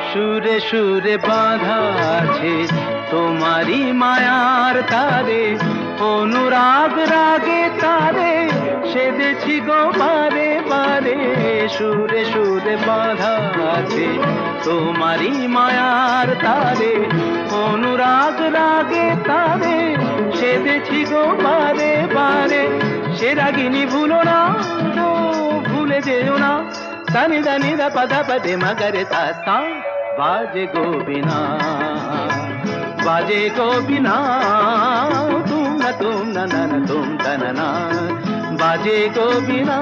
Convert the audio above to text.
সুরে সুরে বাঁধা আছে তোমারই মায়ার তারে, অনুরাগ রাগে তারে সেধেছি গো বারে বারে। সুরে সুরে বাঁধা আছে তোমারই মায়ার তারে, অনুরাগ রাগে তারে সেধেছি গো বারে বারে। সে রাগিনী ভুলো না, ও ভুলে যেও না, সানি দানি দা পদা পদে মগরে তা সা। বাজে গো বিনা, বাজে গো বিনা, তুম না তুম না না না তুম তা না না, বাজে গো বিনা।